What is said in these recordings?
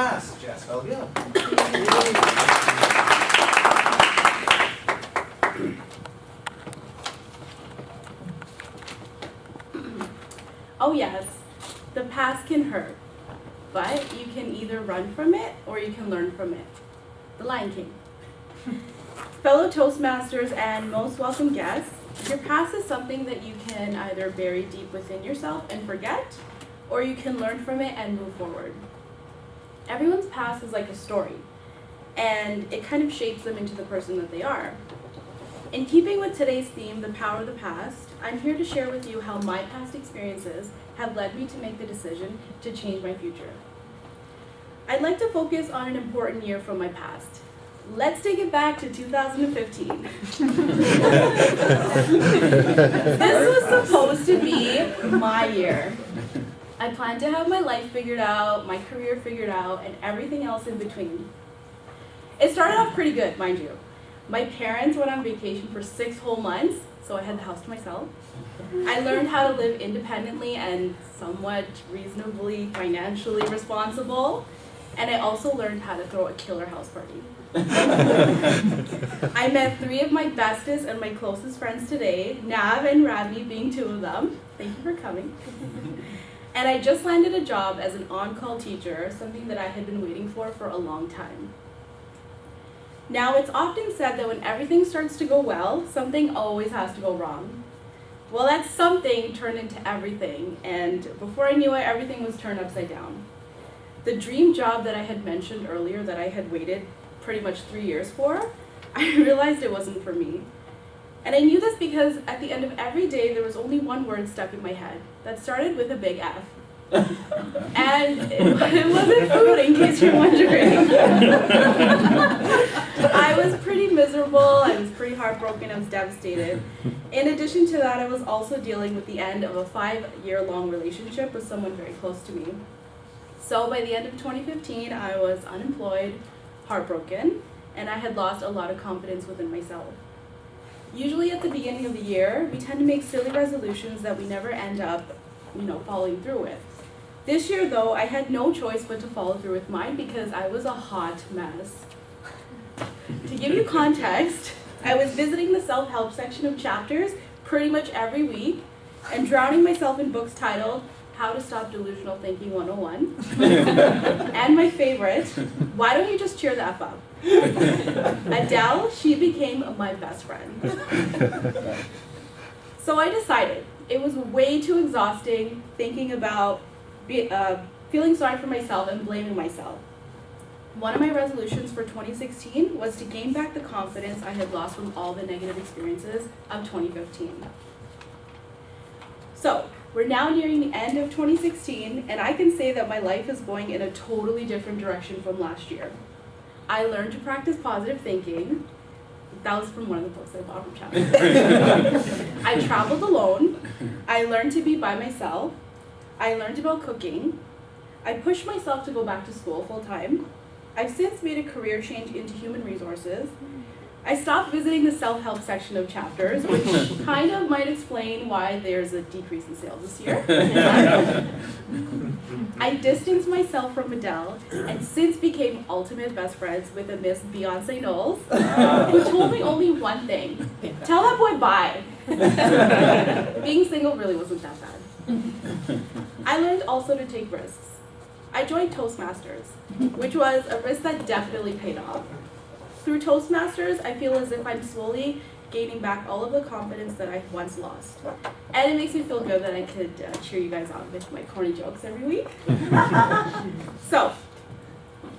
pass, Jaspal Gill. Oh yes, the past can hurt, but you can either run from it or you can learn from it. The Lion King. Fellow Toastmasters and most welcome guests, your past is something that you can either bury deep within yourself and forget, or you can learn from it and move forward. Everyone's past is like a story, and it kind of shapes them into the person that they are. In keeping with today's theme, the power of the past, I'm here to share with you how my past experiences have led me to make the decision to change my future. I'd like to focus on an important year from my past. Let's take it back to 2015. This was supposed to be my year. I planned to have my life figured out, my career figured out, and everything else in between. It started off pretty good, mind you. My parents went on vacation for 6 whole months, so I had the house to myself. I learned how to live independently and somewhat reasonably financially responsible. And I also learned how to throw a killer house party. I met 3 of my bestest and my closest friends today, Nav and Ravi being 2 of them. Thank you for coming. And I just landed a job as an on-call teacher, something that I had been waiting for a long time. Now, it's often said that when everything starts to go well, something always has to go wrong. Well, that something turned into everything, and before I knew it, everything was turned upside down. The dream job that I had mentioned earlier that I had waited pretty much 3 years for, I realized it wasn't for me. And I knew this because at the end of every day, there was only one word stuck in my head that started with a big F. And it wasn't food, in case you're wondering. I was pretty miserable, I was pretty heartbroken, I was devastated. In addition to that, I was also dealing with the end of a 5-year-long relationship with someone very close to me. So by the end of 2015, I was unemployed, heartbroken, and I had lost a lot of confidence within myself. Usually at the beginning of the year, we tend to make silly resolutions that we never end up, following through with. This year, though, I had no choice but to follow through with mine because I was a hot mess. To give you context, I was visiting the self-help section of chapters pretty much every week and drowning myself in books titled How to Stop Delusional Thinking 101. And my favorite, Why Don't You Just Cheer the F Up? Adele, she became my best friend. So I decided it was way too exhausting thinking about feeling sorry for myself and blaming myself. One of my resolutions for 2016 was to gain back the confidence I had lost from all the negative experiences of 2015. So, we're now nearing the end of 2016, and I can say that my life is going in a totally different direction from last year. I learned to practice positive thinking. That was from one of the books I bought from Chapter. I traveled alone. I learned to be by myself. I learned about cooking. I pushed myself to go back to school full time. I've since made a career change into human resources. I stopped visiting the self-help section of chapters, which kind of might explain why there's a decrease in sales this year. I distanced myself from Adele and since became ultimate best friends with a Miss Beyonce Knowles, who told me only one thing: tell that boy bye. Being single really wasn't that bad. I learned also to take risks. I joined Toastmasters, which was a risk that definitely paid off. Through Toastmasters, I feel as if I'm slowly gaining back all of the confidence that I once lost. And it makes me feel good that I could cheer you guys on with my corny jokes every week. So,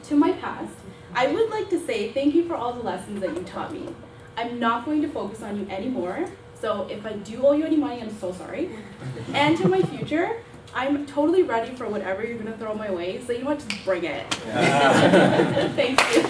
to my past, I would like to say thank you for all the lessons that you taught me. I'm not going to focus on you anymore, so if I do owe you any money, I'm so sorry. And to my future, I'm totally ready for whatever you're going to throw my way, so you know what, just bring it. Thank you.